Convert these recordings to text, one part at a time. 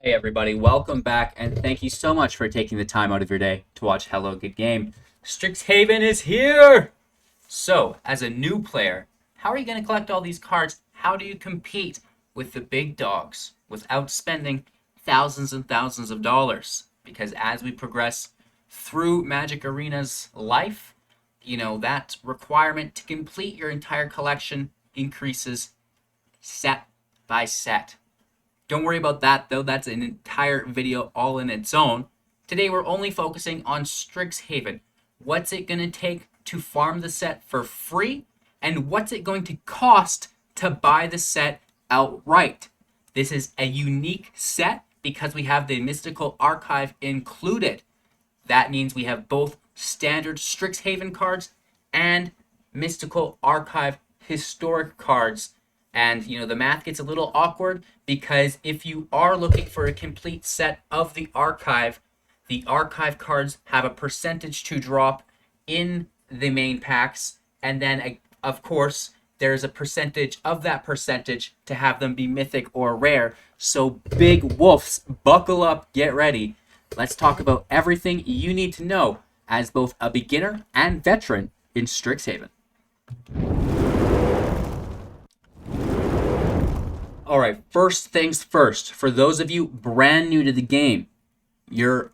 Hey everybody, welcome back, and thank you so much for taking the time out of your day to watch Hello Good Game. Strixhaven is here! So, as a new player, how are you going to collect all these cards? How do you compete with the big dogs without spending thousands and thousands of dollars? Because as we progress through Magic Arena's life, that requirement to complete your entire collection increases set by set. Don't worry about that though, that's an entire video all in its own. Today we're only focusing on Strixhaven. What's it going to take to farm the set for free? And what's it going to cost to buy the set outright? This is a unique set because we have the Mystical Archive included. That means we have both standard Strixhaven cards and Mystical Archive historic cards. And, the math gets a little awkward because if you are looking for a complete set of the archive cards have a percentage to drop in the main packs. And then, of course, there's a percentage of that percentage to have them be mythic or rare. So big wolves, buckle up, get ready. Let's talk about everything you need to know as both a beginner and veteran in Strixhaven. All right, first things first. For those of you brand new to the game, your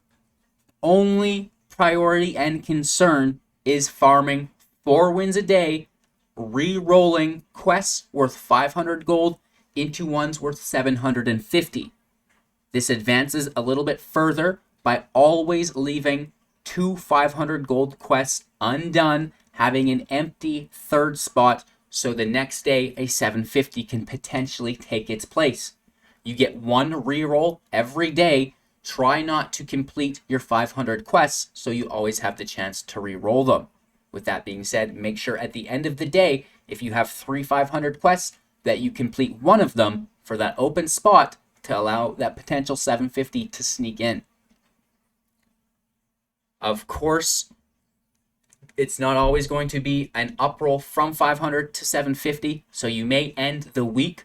only priority and concern is farming 4 wins a day, re-rolling quests worth 500 gold into ones worth 750. This advances a little bit further by always leaving 2 500 gold quests undone, having an empty third spot, so the next day a 750 can potentially take its place. You get 1 reroll every day. Try not to complete your 500 quests so you always have the chance to reroll them. With that being said, make sure at the end of the day, if you have 3 500 quests, that you complete one of them for that open spot to allow that potential 750 to sneak in. Of course, it's not always going to be an uproll from 500 to 750, so you may end the week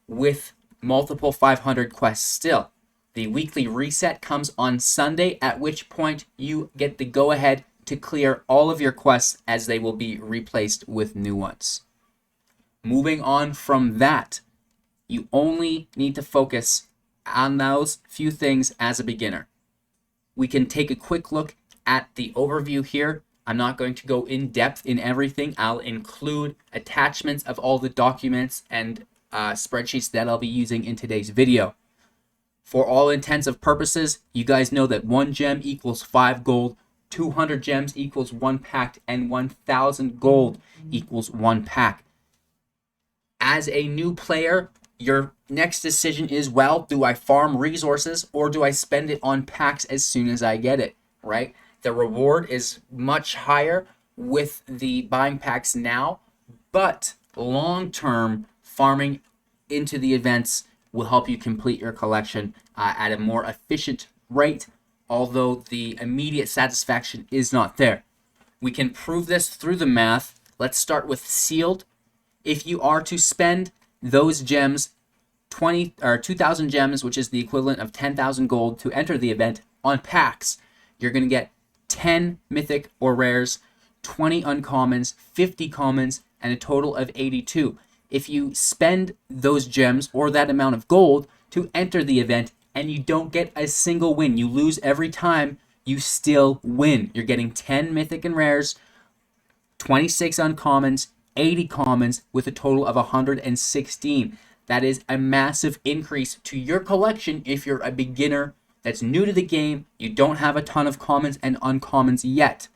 with multiple 500 quests still. The weekly reset comes on Sunday, at which point you get the go-ahead to clear all of your quests as they will be replaced with new ones. Moving on from that, you only need to focus on those few things as a beginner. We can take a quick look at the overview here. I'm not going to go in depth in everything. I'll include attachments of all the documents and spreadsheets that I'll be using in today's video. For all intents and purposes, you guys know that 1 gem equals 5 gold, 200 gems equals 1 pack, and 1,000 gold equals 1 pack. As a new player, your next decision is, well, do I farm resources or do I spend it on packs as soon as I get it, right? The reward is much higher with the buying packs now, but long-term farming into the events will help you complete your collection at a more efficient rate, although the immediate satisfaction is not there. We can prove this through the math. Let's start with sealed. If you are to spend those gems, 2,000 gems, which is the equivalent of 10,000 gold to enter the event on packs, you're going to get 10 mythic or rares, 20 uncommons, 50 commons, and a total of 82. If you spend those gems or that amount of gold to enter the event and you don't get a single win, you lose every time, you still win. You're getting 10 mythic and rares, 26 uncommons, 80 commons, with a total of 116. That is a massive increase to your collection if you're a beginner that's new to the game, you don't have a ton of commons and uncommons yet.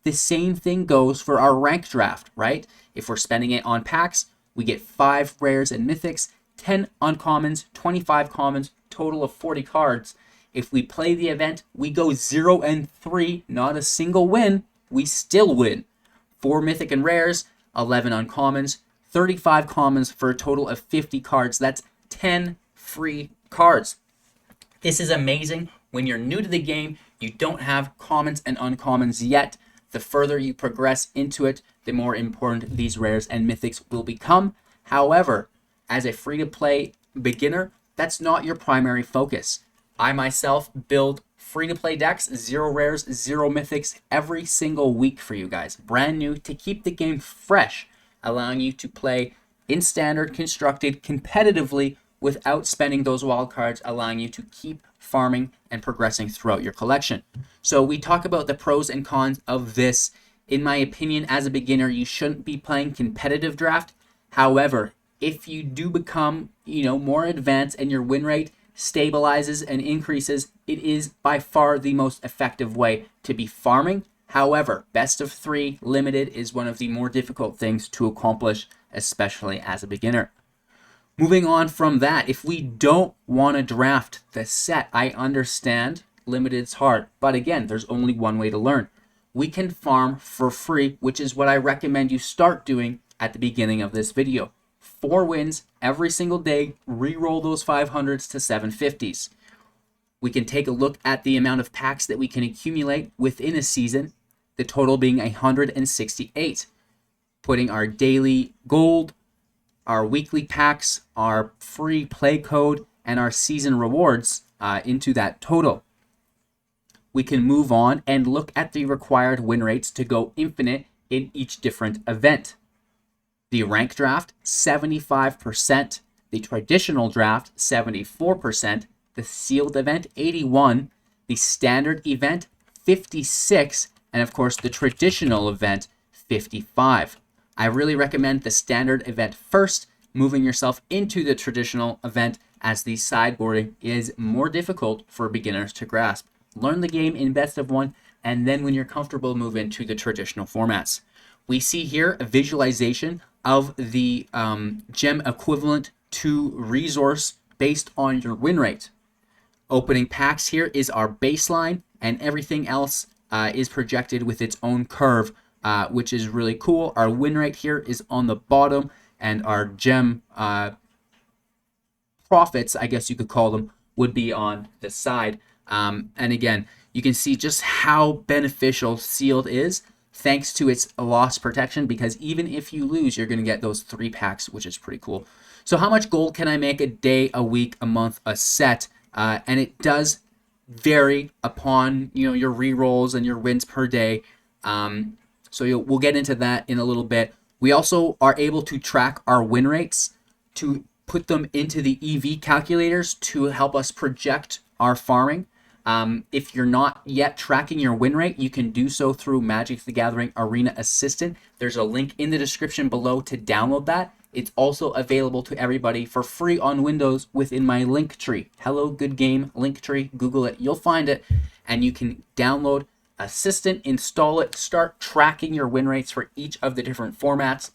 The same thing goes for our rank draft, right? If we're spending it on packs, we get 5 rares and mythics, 10 uncommons, 25 commons, total of 40 cards. If we play the event, we go 0-3, not a single win, we still win. 4 mythic and rares, 11 uncommons, 35 commons for a total of 50 cards. That's 10 free cards. This is amazing. When you're new to the game, you don't have commons and uncommons yet. The further you progress into it, the more important these rares and mythics will become. However, as a free-to-play beginner, that's not your primary focus. I myself build free-to-play decks, 0 rares, 0 mythics every single week for you guys. Brand new to keep the game fresh, allowing you to play in standard, constructed, competitively without spending those wild cards, allowing you to keep farming and progressing throughout your collection. So we talk about the pros and cons of this. In my opinion, as a beginner, you shouldn't be playing competitive draft. However, if you do become, more advanced and your win rate stabilizes and increases, it is by far the most effective way to be farming. However, best of 3 limited is one of the more difficult things to accomplish, especially as a beginner. Moving on from that, if we don't want to draft the set, I understand limited's hard, but again, there's only one way to learn. We can farm for free, which is what I recommend you start doing at the beginning of this video. 4 wins every single day, re-roll those 500s to 750s. We can take a look at the amount of packs that we can accumulate within a season, the total being 168. Putting our daily gold, our weekly packs, our free play code, and our season rewards into that total. We can move on and look at the required win rates to go infinite in each different event. The rank draft, 75%. The traditional draft, 74%. The sealed event, 81%. The standard event, 56%. And of course, the traditional event, 55%. I really recommend the standard event first, moving yourself into the traditional event, as the sideboarding is more difficult for beginners to grasp. Learn the game in best of 1, and then when you're comfortable, move into the traditional formats. We see here a visualization of the gem equivalent to resource based on your win rate. Opening packs here is our baseline, and everything else is projected with its own curve, which is really cool. Our win rate here is on the bottom, and our gem profits, I guess you could call them, would be on the side. And again, you can see just how beneficial sealed is thanks to its loss protection, because even if you lose, you're going to get those 3 packs, which is pretty cool. So how much gold can I make a day, a week, a month, a set? And it does vary upon your re-rolls and your wins per day. So we'll get into that in a little bit. We also are able to track our win rates, to put them into the EV calculators to help us project our farming. If you're not yet tracking your win rate, you can do so through Magic the Gathering Arena Assistant. There's a link in the description below to download that. It's also available to everybody for free on Windows within my link tree. Hello Good Game link tree. Google it. You'll find it. And you can download Assistant, install it, start tracking your win rates for each of the different formats.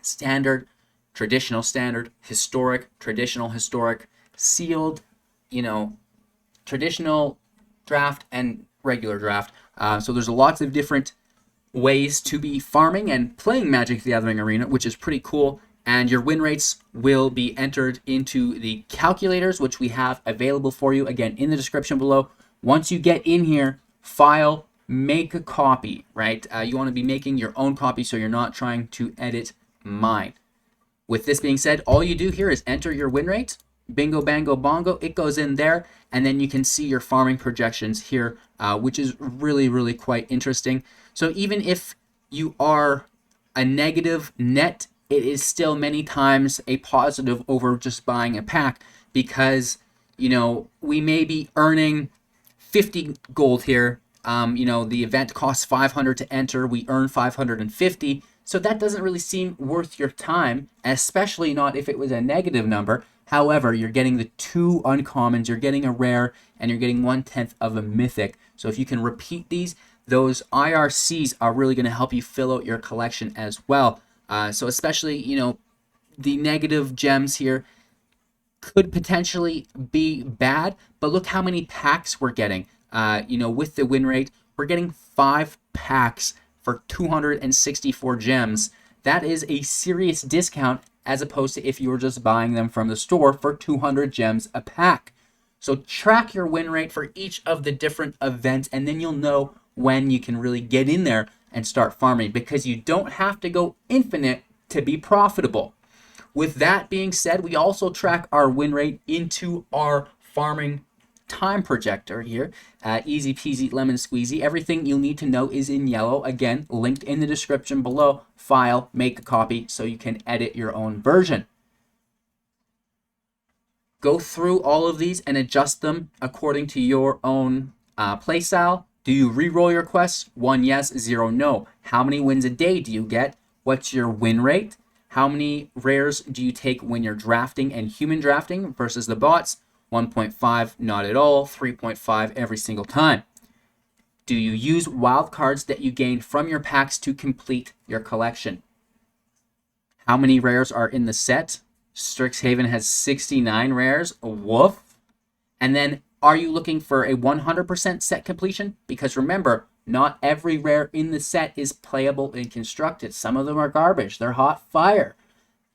Standard, traditional standard, historic, traditional historic, sealed, traditional draft, and regular draft. So there's lots of different ways to be farming and playing Magic the Gathering Arena, which is pretty cool. And your win rates will be entered into the calculators, which we have available for you, again, in the description below. Once you get in here, file, make a copy, right? You want to be making your own copy so you're not trying to edit mine. With this being said, all you do here is enter your win rate. Bingo, bango, bongo. It goes in there, and then you can see your farming projections here, which is really, really quite interesting. So even if you are a negative net, it is still many times a positive over just buying a pack, because, we may be earning 50 gold here. The event costs 500 to enter. We earn 550. So that doesn't really seem worth your time, especially not if it was a negative number. However, you're getting the 2 uncommons, you're getting a rare, and you're getting 1/10 of a mythic. So if you can repeat these, those IRCs are really going to help you fill out your collection as well. So especially, the negative gems here could potentially be bad, but look how many packs we're getting. With the win rate, we're getting 5 packs for 264 gems. That is a serious discount, as opposed to if you were just buying them from the store for 200 gems a pack. So track your win rate for each of the different events, and then you'll know when you can really get in there and start farming, because you don't have to go infinite to be profitable. With that being said, we also track our win rate into our farming time projector here. Easy peasy lemon squeezy. Everything you'll need to know is in yellow. Again, linked in the description below. File, make a copy so you can edit your own version. Go through all of these and adjust them according to your own playstyle. Do you re-roll your quests? 1 yes, 0 no. How many wins a day do you get? What's your win rate? How many rares do you take when you're drafting and human drafting versus the bots? 1.5, not at all. 3.5 every single time. Do you use wild cards that you gain from your packs to complete your collection? How many rares are in the set? Strixhaven has 69 rares. Woof. And then, are you looking for a 100% set completion? Because remember, not every rare in the set is playable and constructed. Some of them are garbage. They're hot fire.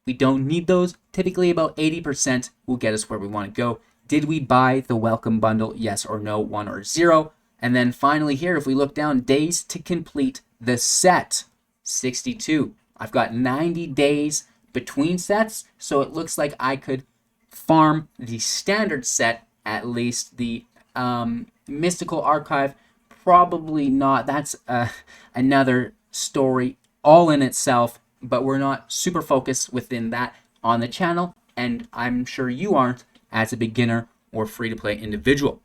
We don't need those. Typically, about 80% will get us where we want to go. Did we buy the welcome bundle? Yes or no, 1 or 0. And then finally here, if we look down, days to complete the set, 62. I've got 90 days between sets, so it looks like I could farm the standard set, at least. The Mystical Archive, probably not. That's another story all in itself, but we're not super focused within that on the channel, and I'm sure you aren't as a beginner or free-to-play individual.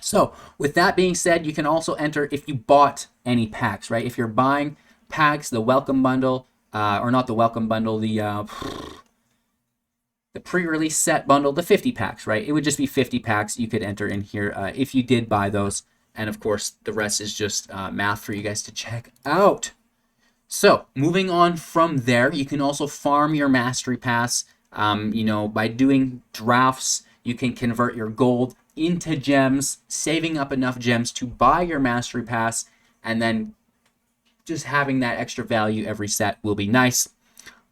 So with that being said, you can also enter if you bought any packs, right? If you're buying packs, the welcome bundle, or not the welcome bundle, the pre-release set bundle, the 50 packs, right? It would just be 50 packs you could enter in here if you did buy those. And of course, the rest is just math for you guys to check out. So moving on from there, you can also farm your Mastery Pass. By doing drafts, you can convert your gold into gems, saving up enough gems to buy your Mastery Pass, and then just having that extra value every set will be nice.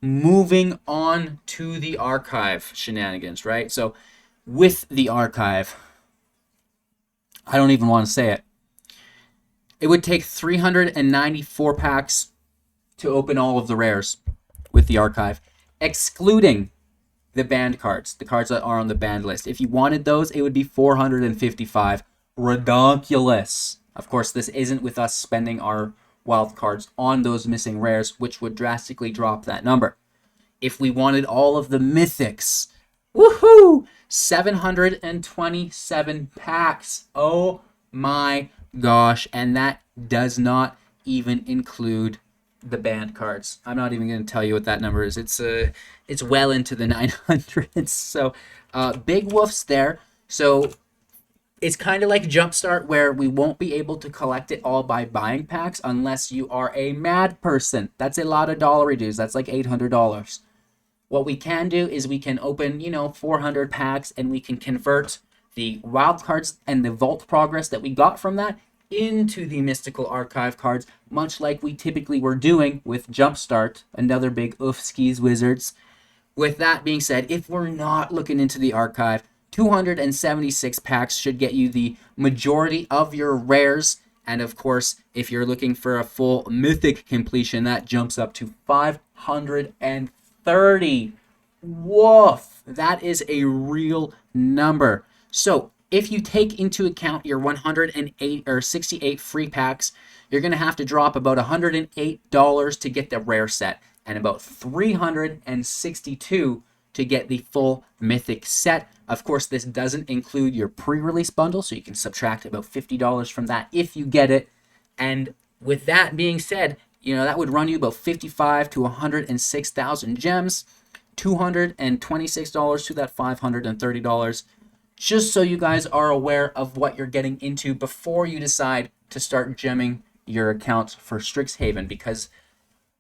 Moving on to the archive shenanigans, right? So with the archive, I don't even want to say it. It would take 394 packs to open all of the rares with the archive, excluding the banned cards, the cards that are on the banned list. If you wanted those, it would be 455. Ridiculous. Of course, this isn't with us spending our wild cards on those missing rares, which would drastically drop that number. If we wanted all of the mythics, woohoo! 727 packs. Oh my gosh. And that does not even include the banned cards. I'm not even going to tell you what that number is. It's well into the 900s. So big woofs there. So it's kind of like Jumpstart, where we won't be able to collect it all by buying packs unless you are a mad person. That's a lot of dollary dues. That's like $800. What we can do is we can open, 400 packs, and we can convert the wild cards and the vault progress that we got from that into the Mystical Archive cards, much like we typically were doing with Jumpstart, another big oof skis wizards. With that being said, if we're not looking into the archive, 276 packs should get you the majority of your rares. And of course, if you're looking for a full mythic completion, that jumps up to 530. Woof! That is a real number. So if you take into account your 108 or 68 free packs, you're going to have to drop about $108 to get the rare set, and about $362 to get the full mythic set. Of course, this doesn't include your pre-release bundle, so you can subtract about $50 from that if you get it. And with that being said, that would run you about 55 to 106,000 gems, $226 to that $530. Just so you guys are aware of what you're getting into before you decide to start gemming your account for Strixhaven, because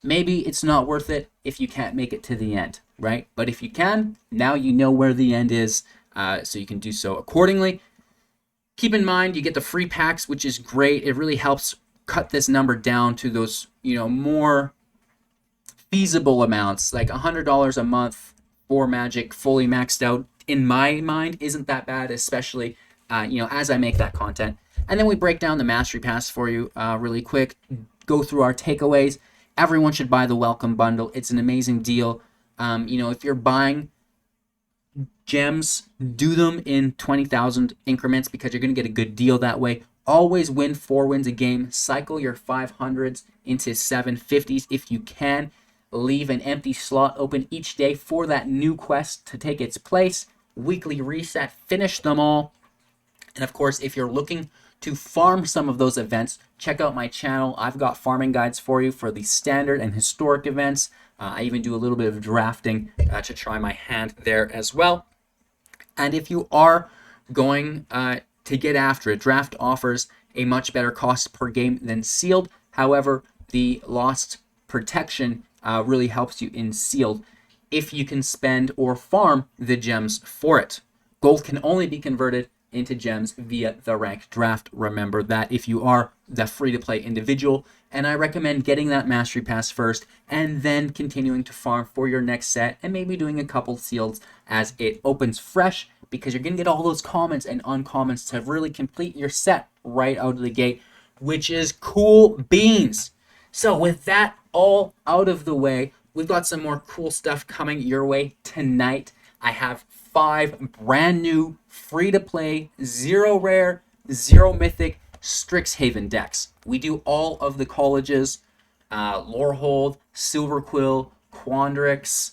maybe it's not worth it if you can't make it to the end, right? But if you can, now you know where the end is, so you can do so accordingly. Keep in mind, you get the free packs, which is great. It really helps cut this number down to those, more feasible amounts, like $100 a month for Magic, fully maxed out. In my mind, isn't that bad, especially, as I make that content. And then we break down the Mastery Pass for you really quick, go through our takeaways. Everyone should buy the Welcome Bundle. It's an amazing deal. If you're buying gems, do them in 20,000 increments because you're going to get a good deal that way. Always win 4 wins a game. Cycle your 500s into 750s if you can. Leave an empty slot open each day for that new quest to take its place. Weekly reset, finish them all. And of course, if you're looking to farm some of those events, check out my channel. I've got farming guides for you for the standard and historic events. I even do a little bit of drafting to try my hand there as well. And if you are going to get after it, draft offers a much better cost per game than sealed. However, the lost protection really helps you in sealed if you can spend or farm the gems for it. Gold can only be converted into gems via the ranked draft. Remember that if you are the free-to-play individual, and I recommend getting that mastery pass first and then continuing to farm for your next set and maybe doing a couple seals as it opens fresh, because you're going to get all those commons and uncommons to really complete your set right out of the gate, which is cool beans. So with that all out of the way, we've got some more cool stuff coming your way tonight. I have 5 brand new free-to-play, 0 rare, 0 mythic Strixhaven decks. We do all of the colleges, Lorehold, Silverquill, Quandrix,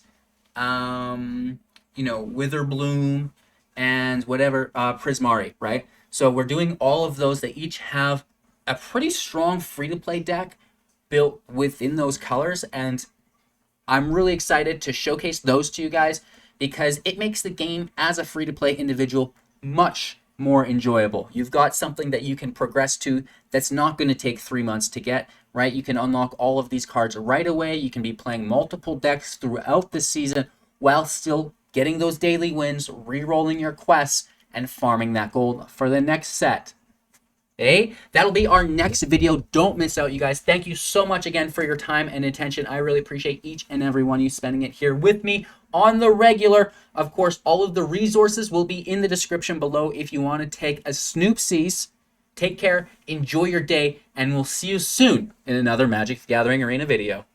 Witherbloom, and whatever, Prismari, right? So we're doing all of those. They each have a pretty strong free-to-play deck built within those colors, and I'm really excited to showcase those to you guys because it makes the game as a free-to-play individual much more enjoyable. You've got something that you can progress to that's not going to take 3 months to get, right? You can unlock all of these cards right away. You can be playing multiple decks throughout the season while still getting those daily wins, re-rolling your quests, and farming that gold for the next set. Hey, that'll be our next video. Don't miss out, you guys. Thank you so much again for your time and attention. I really appreciate each and every one of you spending it here with me on the regular. Of course, all of the resources will be in the description below if you want to take a snoopsies. Take care, enjoy your day, and we'll see you soon in another Magic the Gathering Arena video.